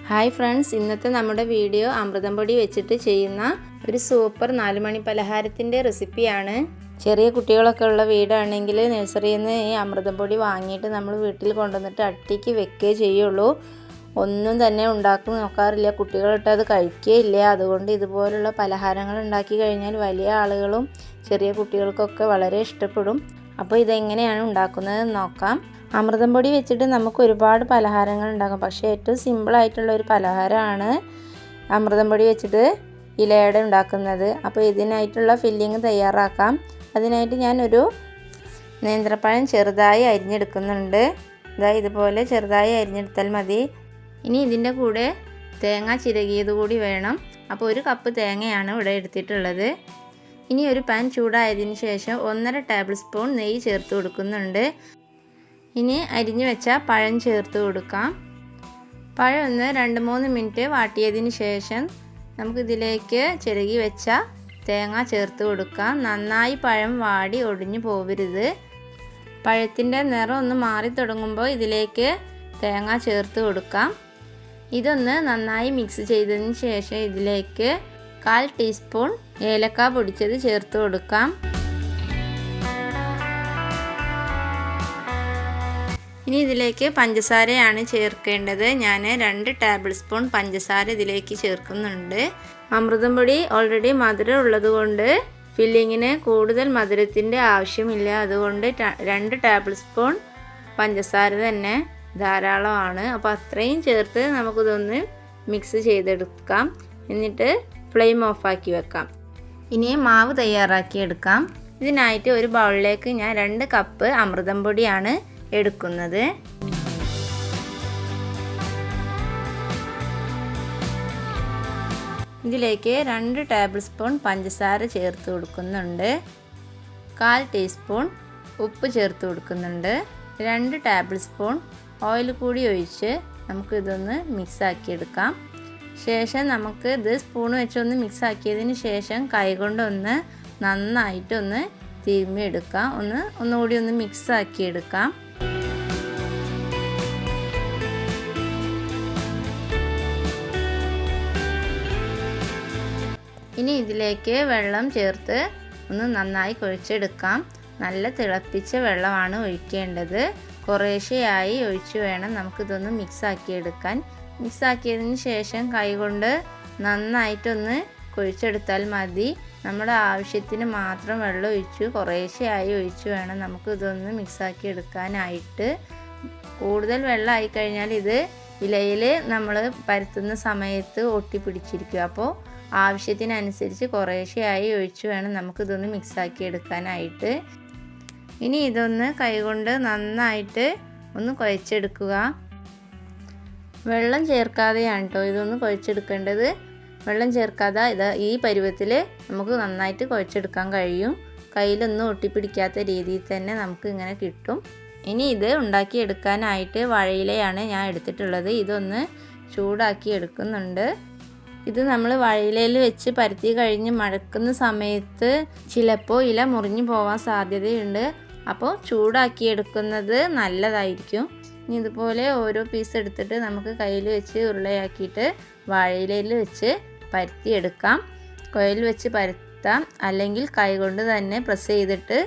Hi friends, ഇന്നത്തെ നമ്മുടെ video അമൃതം പൊടി വെച്ചിട്ട് ചെയ്യുന്ന ഒരു സൂപ്പർ 4 മണി പലഹാരത്തിൻ്റെ റെസിപ്പിയാണ്. ചെറിയ കുട്ടികളൊക്കെ ഉള്ള വീടാണെങ്കിൽ നഴ്സറിയിൽ നിന്ന് ഈ അമൃതം പൊടി വാങ്ങിയിട്ട് നമ്മൾ വീട്ടിൽ കൊണ്ടുവന്നിട്ട് അട്ടിക്ക് വെക്കേ ചെയ്യുള്ളൂ. ഒന്നും തന്നെ ഉണ്ടാക്കി നോക്കാറില്ല, കുട്ടികളിട്ട് അത് കഴിക്കുകയില്ല. അതുകൊണ്ട് ഇതുപോലുള്ള പലഹാരങ്ങൾ ഉണ്ടാക്കി കഴിഞ്ഞാൽ വലിയ ആളുകളും ചെറിയ കുട്ടികൾക്കൊക്കെ വളരെ ഇഷ്ടപ്പെടും. അപ്പോൾ ഇതെങ്ങനെയാണ് ഉണ്ടാക്കുന്നത് നോക്കാം. അമൃതം പൊടി വെച്ചിട്ട് നമുക്ക് ഒരുപാട് പലഹാരങ്ങൾ ഉണ്ടാക്കാം, പക്ഷേ ഏറ്റവും സിമ്പിളായിട്ടുള്ള ഒരു പലഹാരമാണ് അമൃതം പൊടി വെച്ചിട്ട് ഇലയട ഉണ്ടാക്കുന്നത്. അപ്പോൾ ഇതിനായിട്ടുള്ള ഫില്ലിങ് തയ്യാറാക്കാം. അതിനായിട്ട് ഞാനൊരു നേന്ത്രപ്പഴം ചെറുതായി അരിഞ്ഞെടുക്കുന്നുണ്ട്. ഇതുപോലെ ചെറുതായി അരിഞ്ഞെടുത്താൽ മതി. ഇനി ഇതിൻ്റെ കൂടെ തേങ്ങ ചിരകിയത് കൂടി വേണം. അപ്പോൾ 1 കപ്പ് തേങ്ങയാണ് ഇവിടെ എടുത്തിട്ടുള്ളത്. ഇനി ഒരു പാൻ ചൂടായതിന് ശേഷം 1.5 ടേബിൾ സ്പൂൺ നെയ്യ് ചേർത്ത് കൊടുക്കുന്നുണ്ട്. ഇനി അരിഞ്ഞു വെച്ച പഴം ചേർത്ത് കൊടുക്കാം. പഴം ഒന്ന് 2-3 മിനിറ്റ് വാട്ടിയതിന് ശേഷം നമുക്കിതിലേക്ക് ചിരകി വെച്ച തേങ്ങ ചേർത്ത് കൊടുക്കാം. നന്നായി പഴം വാടി ഒടിഞ്ഞു പോകരുത്. പഴത്തിൻ്റെ നിറം ഒന്ന് മാറി തുടങ്ങുമ്പോൾ ഇതിലേക്ക് തേങ്ങ ചേർത്ത് കൊടുക്കാം. ഇതൊന്ന് നന്നായി മിക്സ് ചെയ്തതിന് ശേഷം ഇതിലേക്ക് 1/4 ടീസ്പൂൺ ഏലക്ക പൊടിച്ചത് ചേർത്ത് കൊടുക്കാം. ഇനി ഇതിലേക്ക് പഞ്ചസാരയാണ് ചേർക്കേണ്ടത്. ഞാൻ 2 ടേബിൾ സ്പൂൺ പഞ്ചസാര ഇതിലേക്ക് ചേർക്കുന്നുണ്ട്. അമൃതം പൊടി ഓൾറെഡി മധുരം ഉള്ളതുകൊണ്ട് ഫില്ലിങ്ങിന് കൂടുതൽ മധുരത്തിൻ്റെ ആവശ്യമില്ല. അതുകൊണ്ട് 2 ടേബിൾ സ്പൂൺ പഞ്ചസാര തന്നെ ധാരാളമാണ്. അപ്പോൾ അത്രയും ചേർത്ത് നമുക്കിതൊന്ന് മിക്സ് ചെയ്തെടുക്കാം. എന്നിട്ട് ഫ്ലെയിം ഓഫാക്കി വെക്കാം. ഇനി മാവ് തയ്യാറാക്കി എടുക്കാം. ഇതിനായിട്ട് ഒരു ബൗളിലേക്ക് ഞാൻ 2 കപ്പ് അമൃതം പൊടിയാണ് എടുക്കുന്നത്. ഇതിലേക്ക് 2 ടേബിൾ സ്പൂൺ പഞ്ചസാര ചേർത്ത് കൊടുക്കുന്നുണ്ട്. 1/4 ടീസ്പൂൺ ഉപ്പ് ചേർത്ത് കൊടുക്കുന്നുണ്ട്. 2 ടേബിൾ സ്പൂൺ ഓയിൽ കൂടി ഒഴിച്ച് നമുക്കിതൊന്ന് മിക്സാക്കി എടുക്കാം. ശേഷം നമുക്ക് ഇത് സ്പൂൺ വെച്ചൊന്ന് മിക്സാക്കിയതിന് ശേഷം കൈകൊണ്ടൊന്ന് നന്നായിട്ടൊന്ന് തിരുമ്മി എടുക്കാം. ഒന്നുകൂടി ഒന്ന് മിക്സാക്കി എടുക്കാം. ഇനി ഇതിലേക്ക് വെള്ളം ചേർത്ത് ഒന്ന് നന്നായി കുഴച്ചെടുക്കാം. നല്ല തിളപ്പിച്ച വെള്ളമാണ് ഒഴിക്കേണ്ടത്. കുറേശ്ശെയായി ഒഴിച്ച് വേണം നമുക്കിതൊന്ന് മിക്സാക്കി എടുക്കാൻ. മിക്സാക്കിയതിന് ശേഷം കൈകൊണ്ട് നന്നായിട്ടൊന്ന് കുഴിച്ചെടുത്താൽ മതി. നമ്മുടെ ആവശ്യത്തിന് മാത്രം വെള്ളം ഒഴിച്ച് കുറേശ്ശെയായി ഒഴിച്ച് വേണം നമുക്കിതൊന്ന് മിക്സാക്കി എടുക്കാനായിട്ട്. കൂടുതൽ വെള്ളമായി കഴിഞ്ഞാൽ ഇത് ഇലയിൽ നമ്മൾ പരത്തുന്ന സമയത്ത് ഒട്ടിപ്പിടിച്ചിരിക്കും. അപ്പോൾ ആവശ്യത്തിനനുസരിച്ച് കുറേശ്ശെയായി ഒഴിച്ച് വേണം നമുക്കിതൊന്ന് മിക്സാക്കി എടുക്കാനായിട്ട്. ഇനി ഇതൊന്ന് കൈകൊണ്ട് നന്നായിട്ട് ഒന്ന് കുഴച്ചെടുക്കുക. വെള്ളം ചേർക്കാതെയാണ് കേട്ടോ ഇതൊന്ന് കുഴച്ചെടുക്കേണ്ടത്. വെള്ളം ചേർക്കാതെ ഈ പരുവത്തിൽ നമുക്ക് നന്നായിട്ട് കുഴച്ചെടുക്കാൻ കഴിയും. കയ്യിലൊന്നും ഒട്ടിപ്പിടിക്കാത്ത രീതിയിൽ തന്നെ നമുക്ക് ഇങ്ങനെ കിട്ടും. ഇനി ഇത് ഉണ്ടാക്കിയെടുക്കാനായിട്ട് വാഴയിലയാണ് ഞാൻ എടുത്തിട്ടുള്ളത്. ഇതൊന്ന് ചൂടാക്കി എടുക്കുന്നുണ്ട്. ഇത് നമ്മൾ വാഴയിലയിൽ വെച്ച് പരത്തി കഴിഞ്ഞ് മഴക്കുന്ന സമയത്ത് ചിലപ്പോൾ ഇല മുറിഞ്ഞു പോകാൻ സാധ്യതയുണ്ട്. അപ്പോൾ ചൂടാക്കിയെടുക്കുന്നത് നല്ലതായിരിക്കും. ഇനി ഇതുപോലെ ഓരോ പീസ് എടുത്തിട്ട് നമുക്ക് കയ്യിൽ വെച്ച് ഉരുളയാക്കിയിട്ട് വാഴയിലയിൽ വെച്ച് പരത്തിയെടുക്കാം. കോയിൽ വെച്ച് പരത്താം, അല്ലെങ്കിൽ കൈകൊണ്ട് തന്നെ പ്രസ് ചെയ്തിട്ട്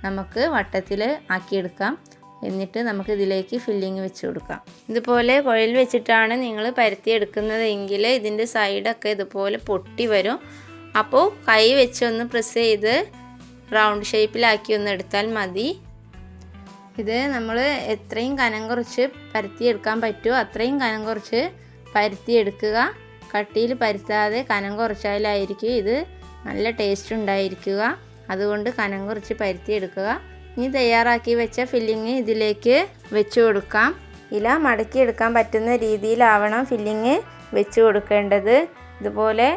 നമുക്ക് വട്ടത്തിൽ ആക്കിയെടുക്കാം. എന്നിട്ട് നമുക്ക് ഇതിലേക്ക് ഫില്ലിങ് വെച്ച് കൊടുക്കാം. ഇതുപോലെ കുഴൽ വെച്ചിട്ടാണ് നിങ്ങൾ പരത്തിയെടുക്കുന്നതെങ്കിൽ ഇതിൻ്റെ സൈഡൊക്കെ ഇതുപോലെ പൊട്ടി വരും. അപ്പോൾ കൈ വെച്ചൊന്ന് പ്രസ് ചെയ്ത് റൗണ്ട് ഷേപ്പിലാക്കി ഒന്ന് എടുത്താൽ മതി. ഇത് നമ്മൾ എത്രയും കനം കുറച്ച് പരത്തിയെടുക്കാൻ പറ്റുമോ അത്രയും കനം കുറച്ച് പരത്തിയെടുക്കുക. കട്ടിയിൽ പരത്താതെ കനം കുറച്ചാലായിരിക്കും ഇത് നല്ല ടേസ്റ്റ് ഉണ്ടായിരിക്കുക. അതുകൊണ്ട് കനം കുറച്ച് പരത്തിയെടുക്കുക. ഇനി തയ്യാറാക്കി വെച്ച ഫില്ലിങ് ഇതിലേക്ക് വെച്ച് കൊടുക്കാം. ഇല മടക്കിയെടുക്കാൻ പറ്റുന്ന രീതിയിലാവണം ഫില്ലിങ് വെച്ച് കൊടുക്കേണ്ടത്. ഇതുപോലെ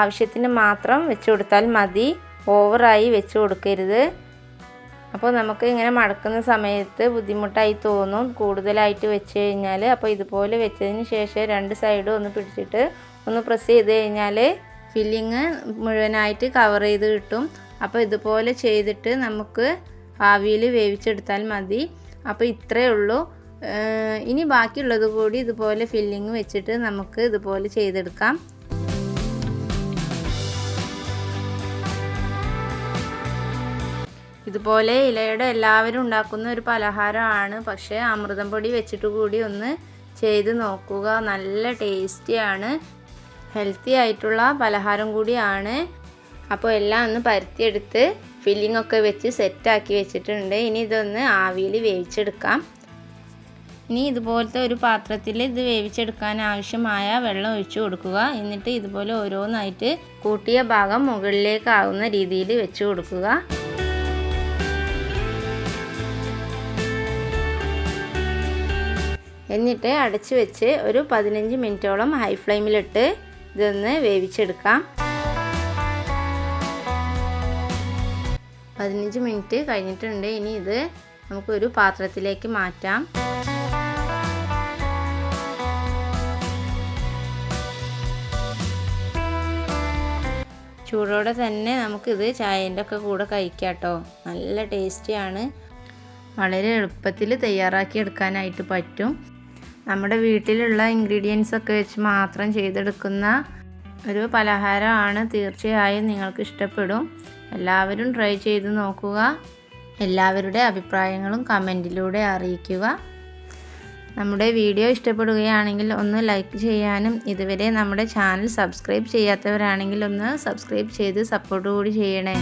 ആവശ്യത്തിന് മാത്രം വെച്ച് കൊടുത്താൽ മതി, ഓവറായി വെച്ച് കൊടുക്കരുത്. അപ്പോൾ നമുക്ക് ഇങ്ങനെ മടക്കുന്ന സമയത്ത് ബുദ്ധിമുട്ടായി തോന്നും കൂടുതലായിട്ട് വെച്ച് കഴിഞ്ഞാൽ. അപ്പോൾ ഇതുപോലെ വെച്ചതിന് ശേഷം 2 സൈഡും ഒന്ന് പിടിച്ചിട്ട് ഒന്ന് പ്രസ് ചെയ്ത് കഴിഞ്ഞാൽ ഫില്ലിങ് മുഴുവനായിട്ട് കവർ ചെയ്ത് കിട്ടും. അപ്പോൾ ഇതുപോലെ ചെയ്തിട്ട് നമുക്ക് ആവിയിൽ വേവിച്ചെടുത്താൽ മതി. അപ്പോൾ ഇത്രയേ ഉള്ളൂ. ഇനി ബാക്കിയുള്ളത് കൂടി ഇതുപോലെ ഫില്ലിങ് വെച്ചിട്ട് നമുക്ക് ഇതുപോലെ ചെയ്തെടുക്കാം. ഇതുപോലെ ഇലയുടെ എല്ലാവരും ഉണ്ടാക്കുന്ന ഒരു പലഹാരമാണ്. പക്ഷേ അമൃതം പൊടി വെച്ചിട്ട് കൂടി ഒന്ന് ചെയ്ത് നോക്കുക. നല്ല ടേസ്റ്റിയാണ്, ഹെൽത്തി ആയിട്ടുള്ള പലഹാരം കൂടിയാണ്. അപ്പോൾ എല്ലാം ഒന്ന് പരത്തിയെടുത്ത് ഫില്ലിംഗ് ഒക്കെ വെച്ച് സെറ്റാക്കി വെച്ചിട്ടുണ്ട്. ഇനി ഇതൊന്ന് ആവിയിൽ വേവിച്ചെടുക്കാം. ഇനി ഇതുപോലത്തെ ഒരു പാത്രത്തിൽ ഇത് വേവിച്ചെടുക്കാൻ ആവശ്യമായ വെള്ളം ഒഴിച്ചു കൊടുക്കുക. എന്നിട്ട് ഇതുപോലെ ഓരോന്നായിട്ട് കൂട്ടിയ ഭാഗം മുകളിലേക്കാവുന്ന രീതിയിൽ വെച്ച് കൊടുക്കുക. എന്നിട്ട് അടച്ച് വെച്ച് ഒരു 15 മിനിറ്റോളം ഹൈ ഫ്ലെയിമിലിട്ട് ഇതൊന്ന് വേവിച്ചെടുക്കാം. 15 മിനിറ്റ് കഴിഞ്ഞിട്ടുണ്ട്. ഇനി ഇത് നമുക്കൊരു പാത്രത്തിലേക്ക് മാറ്റാം. ചൂടോടെ തന്നെ നമുക്കിത് ചായേൻ്റെ ഒക്കെ കൂടെ കഴിക്കാം കേട്ടോ. നല്ല ടേസ്റ്റിയാണ്. വളരെ എളുപ്പത്തിൽ തയ്യാറാക്കി എടുക്കാനായിട്ട് പറ്റും. നമ്മുടെ വീട്ടിലുള്ള ഇൻഗ്രീഡിയൻസ് ഒക്കെ വെച്ച് മാത്രം ചെയ്തെടുക്കുന്ന ഒരു പലഹാരമാണ്. തീർച്ചയായും നിങ്ങൾക്ക് ഇഷ്ടപ്പെടും. എല്ലാവരും ട്രൈ ചെയ്ത് നോക്കുക. എല്ലാവരുടെ അഭിപ്രായങ്ങളും കമൻറ്റിലൂടെ അറിയിക്കുക. നമ്മുടെ വീഡിയോ ഇഷ്ടപ്പെടുകയാണെങ്കിൽ ഒന്ന് ലൈക്ക് ചെയ്യാനും ഇതുവരെ നമ്മുടെ ചാനൽ സബ്സ്ക്രൈബ് ചെയ്യാത്തവരാണെങ്കിൽ ഒന്ന് സബ്സ്ക്രൈബ് ചെയ്ത് സപ്പോർട്ട് കൂടി ചെയ്യണേ.